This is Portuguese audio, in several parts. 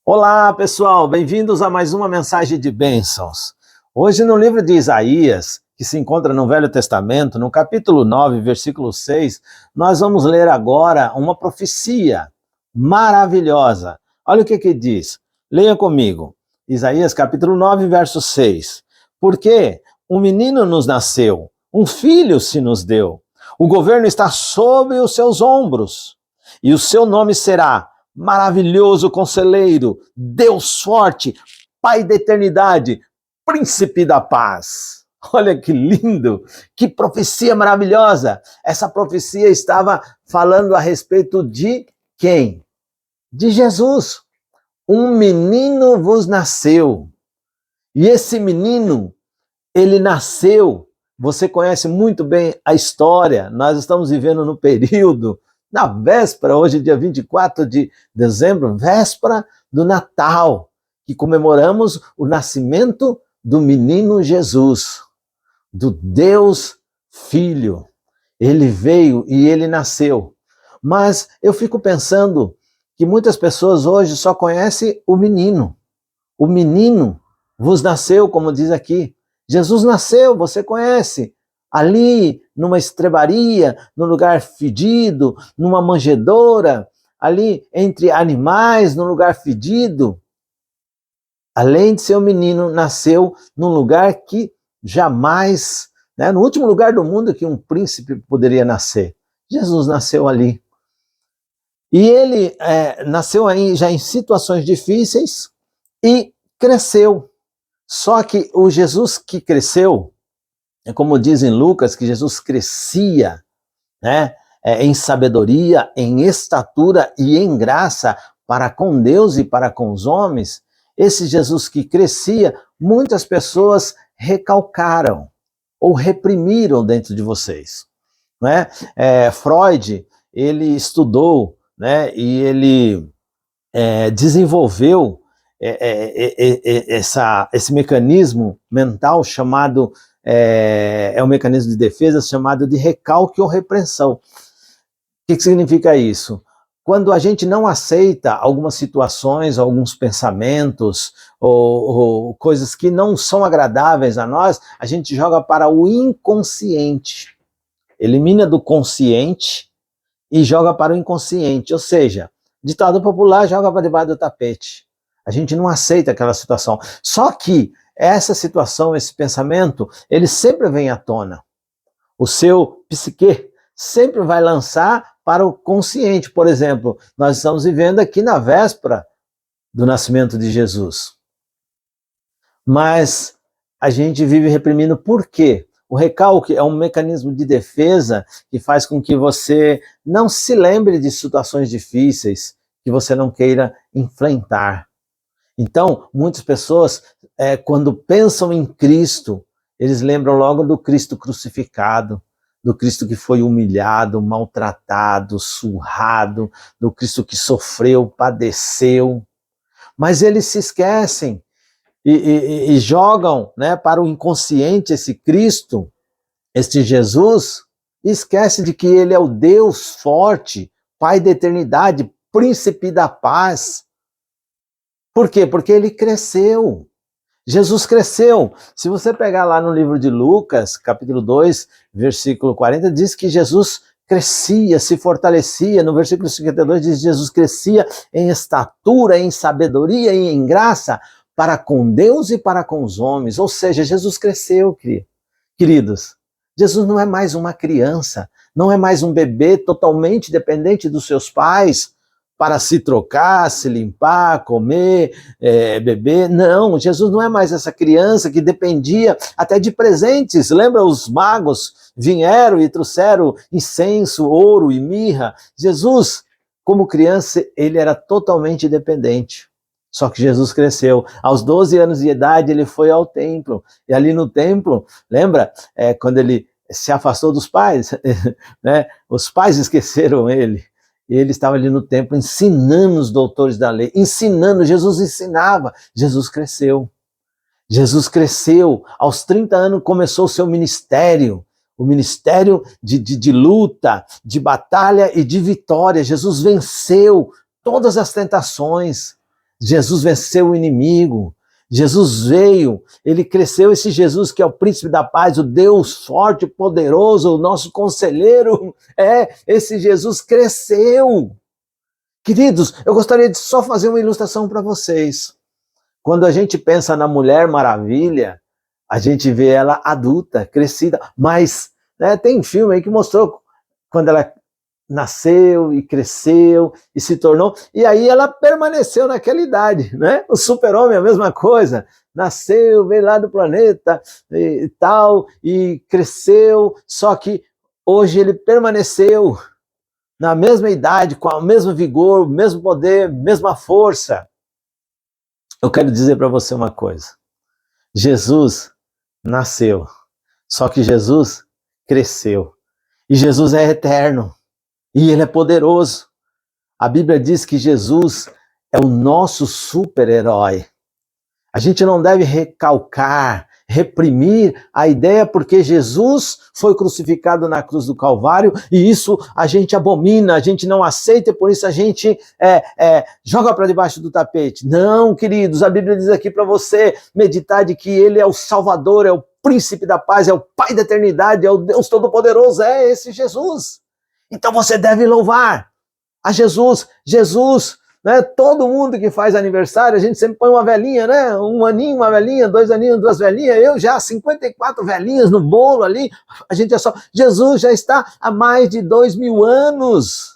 Olá, pessoal, bem-vindos a mais uma mensagem de bênçãos. Hoje, no livro de Isaías, que se encontra no Velho Testamento, no capítulo 9, versículo 6, nós vamos ler agora uma profecia maravilhosa. Olha o que diz. Leia comigo. Isaías, capítulo 9, verso 6. Porque um menino nos nasceu, um filho se nos deu. O governo está sobre os seus ombros, e o seu nome será Maravilhoso Conselheiro, Deus Forte, Pai da Eternidade, Príncipe da Paz. Olha que lindo, que profecia maravilhosa. Essa profecia estava falando a respeito de quem? De Jesus. Um menino vos nasceu. E esse menino, ele nasceu. Você conhece muito bem a história. Nós estamos vivendo no período na véspera, hoje dia 24 de dezembro, véspera do Natal, que comemoramos o nascimento do menino Jesus, do Deus Filho. Ele veio e ele nasceu. Mas eu fico pensando que muitas pessoas hoje só conhecem o menino. O menino vos nasceu, como diz aqui. Jesus nasceu, você conhece. Ali, numa estrebaria, num lugar fedido, numa manjedoura, ali entre animais, num lugar fedido. Além de ser um menino, nasceu num lugar que jamais, no último lugar do mundo que um príncipe poderia nascer. Jesus nasceu ali. E ele nasceu aí já em situações difíceis e cresceu. Só que o Jesus que cresceu, é como diz em Lucas, que Jesus crescia, em sabedoria, em estatura e em graça para com Deus e para com os homens. Esse Jesus que crescia, muitas pessoas recalcaram ou reprimiram dentro de vocês. Freud, ele estudou, e ele desenvolveu esse mecanismo mental chamado um mecanismo de defesa chamado de recalque ou repressão. O que significa isso? Quando a gente não aceita algumas situações, alguns pensamentos, ou coisas que não são agradáveis a nós, a gente joga para o inconsciente. Elimina do consciente e joga para o inconsciente. Ou seja, ditado popular, joga para debaixo do tapete. A gente não aceita aquela situação. Só que essa situação, esse pensamento, ele sempre vem à tona. O seu psique sempre vai lançar para o consciente. Por exemplo, nós estamos vivendo aqui na véspera do nascimento de Jesus. Mas a gente vive reprimindo por quê? O recalque é um mecanismo de defesa que faz com que você não se lembre de situações difíceis que você não queira enfrentar. Então, muitas pessoas, quando pensam em Cristo, eles lembram logo do Cristo crucificado, do Cristo que foi humilhado, maltratado, surrado, do Cristo que sofreu, padeceu. Mas eles se esquecem e jogam para o inconsciente esse Cristo, este Jesus, e esquece de que ele é o Deus forte, Pai da eternidade, Príncipe da paz. Por quê? Porque ele cresceu. Jesus cresceu. Se você pegar lá no livro de Lucas, capítulo 2, versículo 40, diz que Jesus crescia, se fortalecia. No versículo 52 diz que Jesus crescia em estatura, em sabedoria e em graça para com Deus e para com os homens. Ou seja, Jesus cresceu, queridos. Jesus não é mais uma criança, não é mais um bebê totalmente dependente dos seus pais, para se trocar, se limpar, comer, beber. Não, Jesus não é mais essa criança que dependia até de presentes. Lembra, os magos vieram e trouxeram incenso, ouro e mirra. Jesus, como criança, ele era totalmente dependente. Só que Jesus cresceu. Aos 12 anos de idade, ele foi ao templo. E ali no templo, lembra, quando ele se afastou dos pais, os pais esqueceram ele. E ele estava ali no templo ensinando os doutores da lei, ensinando, Jesus ensinava, Jesus cresceu. Jesus cresceu, aos 30 anos começou o seu ministério, o ministério de luta, de batalha e de vitória. Jesus venceu todas as tentações, Jesus venceu o inimigo. Jesus veio, ele cresceu, esse Jesus que é o príncipe da paz, o Deus forte, poderoso, o nosso conselheiro, esse Jesus cresceu. Queridos, eu gostaria de só fazer uma ilustração para vocês. Quando a gente pensa na Mulher Maravilha, a gente vê ela adulta, crescida, mas tem filme aí que mostrou quando ela nasceu e cresceu e se tornou, e aí ela permaneceu naquela idade, né? O Super-Homem é a mesma coisa, nasceu, veio lá do planeta e tal, e cresceu, só que hoje ele permaneceu na mesma idade, com o mesmo vigor, o mesmo poder, mesma força. Eu quero dizer para você uma coisa, Jesus nasceu, só que Jesus cresceu, e Jesus é eterno, e ele é poderoso. A Bíblia diz que Jesus é o nosso super-herói. A gente não deve recalcar, reprimir a ideia porque Jesus foi crucificado na cruz do Calvário e isso a gente abomina, a gente não aceita e por isso a gente joga para debaixo do tapete. Não, queridos, a Bíblia diz aqui para você meditar de que ele é o Salvador, é o príncipe da paz, é o Pai da eternidade, é o Deus Todo-Poderoso, é esse Jesus. Então você deve louvar a Jesus, né? Todo mundo que faz aniversário, a gente sempre põe uma velhinha, né? Um aninho, uma velhinha, 2 aninhos, 2 velhinhas, eu já 54 velhinhas no bolo ali, a gente é só... Jesus já está há mais de 2000 anos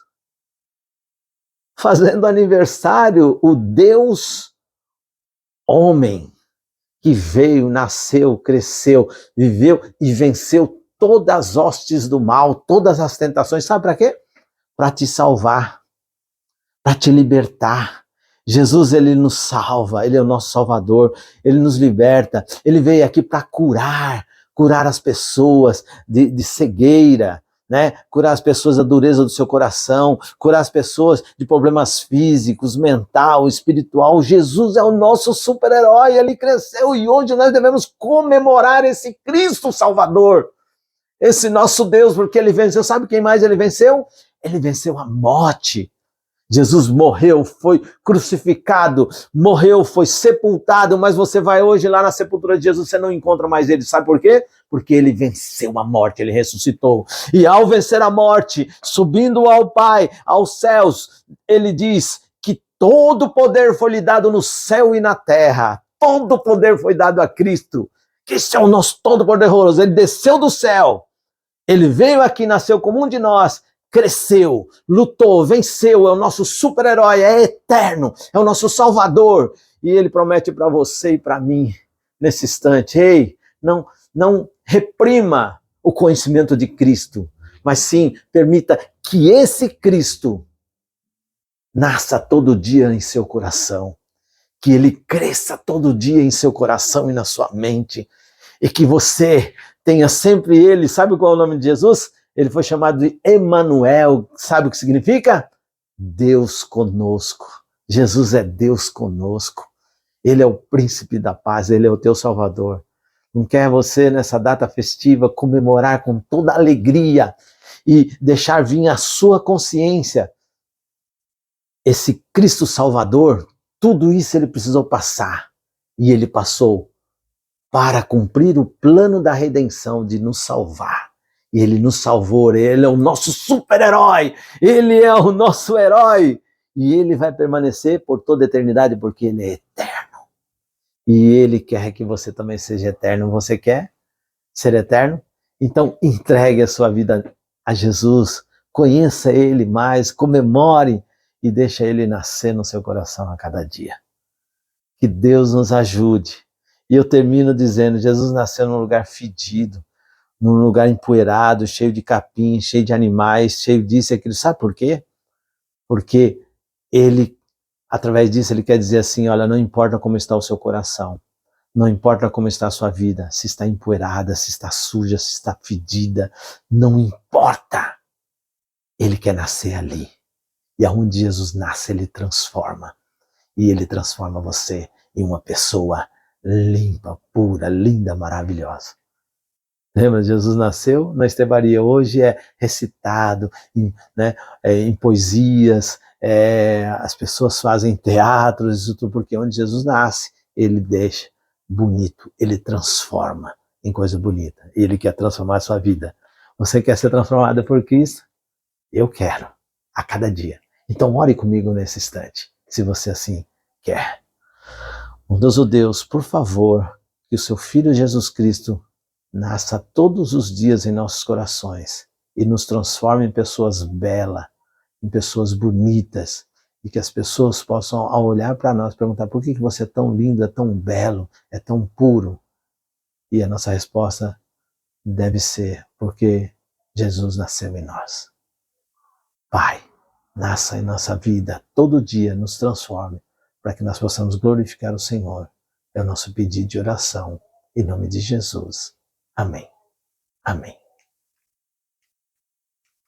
fazendo aniversário, o Deus homem que veio, nasceu, cresceu, viveu e venceu todas as hostes do mal, todas as tentações, sabe para quê? Para te salvar, para te libertar. Jesus, ele nos salva, ele é o nosso Salvador, ele nos liberta, ele veio aqui para curar as pessoas de cegueira, né? Curar as pessoas da dureza do seu coração, curar as pessoas de problemas físicos, mental, espiritual. Jesus é o nosso super-herói, ele cresceu e hoje nós devemos comemorar esse Cristo Salvador, esse nosso Deus, porque ele venceu. Sabe quem mais ele venceu? Ele venceu a morte. Jesus morreu, foi crucificado, morreu, foi sepultado, mas você vai hoje lá na sepultura de Jesus, você não encontra mais ele. Sabe por quê? Porque ele venceu a morte, ele ressuscitou. E ao vencer a morte, subindo ao Pai, aos céus, ele diz que todo poder foi lhe dado no céu e na terra. Todo poder foi dado a Cristo, que esse é o nosso todo-poderoso. Ele desceu do céu, ele veio aqui, nasceu como um de nós, cresceu, lutou, venceu, é o nosso super-herói, é eterno, é o nosso Salvador. E ele promete para você e para mim, nesse instante, ei, não reprima o conhecimento de Cristo, mas sim permita que esse Cristo nasça todo dia em seu coração, que ele cresça todo dia em seu coração e na sua mente, e que você tenha sempre ele. Sabe qual é o nome de Jesus? Ele foi chamado de Emanuel. Sabe o que significa? Deus conosco. Jesus é Deus conosco. Ele é o príncipe da paz, ele é o teu Salvador. Não quer você, nessa data festiva, comemorar com toda alegria e deixar vir a sua consciência esse Cristo Salvador? Tudo isso ele precisou passar. E ele passou para cumprir o plano da redenção, de nos salvar. E ele nos salvou, ele é o nosso super-herói, ele é o nosso herói. E ele vai permanecer por toda a eternidade, porque ele é eterno. E ele quer que você também seja eterno. Você quer ser eterno? Então entregue a sua vida a Jesus, conheça ele mais, comemore e deixa ele nascer no seu coração a cada dia. Que Deus nos ajude. E eu termino dizendo, Jesus nasceu num lugar fedido, num lugar empoeirado, cheio de capim, cheio de animais, cheio disso e aquilo. Sabe por quê? Porque ele, através disso, ele quer dizer assim, olha, não importa como está o seu coração, não importa como está a sua vida, se está empoeirada, se está suja, se está fedida, não importa. Ele quer nascer ali. E aonde Jesus nasce, ele transforma. E ele transforma você em uma pessoa limpa, pura, linda, maravilhosa. Lembra, Jesus nasceu na estrebaria, hoje é recitado em poesias, as pessoas fazem teatros, isso tudo, porque onde Jesus nasce, ele deixa bonito, ele transforma em coisa bonita. Ele quer transformar a sua vida. Você quer ser transformado por Cristo? Eu quero, a cada dia. Então ore comigo nesse instante, se você assim quer. Bondoso Deus, por favor, que o seu Filho Jesus Cristo nasça todos os dias em nossos corações e nos transforme em pessoas belas, em pessoas bonitas, e que as pessoas possam, ao olhar para nós, perguntar: por que você é tão lindo, é tão belo, é tão puro? E a nossa resposta deve ser: porque Jesus nasceu em nós. Pai, nasça em nossa vida, todo dia nos transforme, para que nós possamos glorificar o Senhor. É o nosso pedido de oração, em nome de Jesus. Amém. Amém.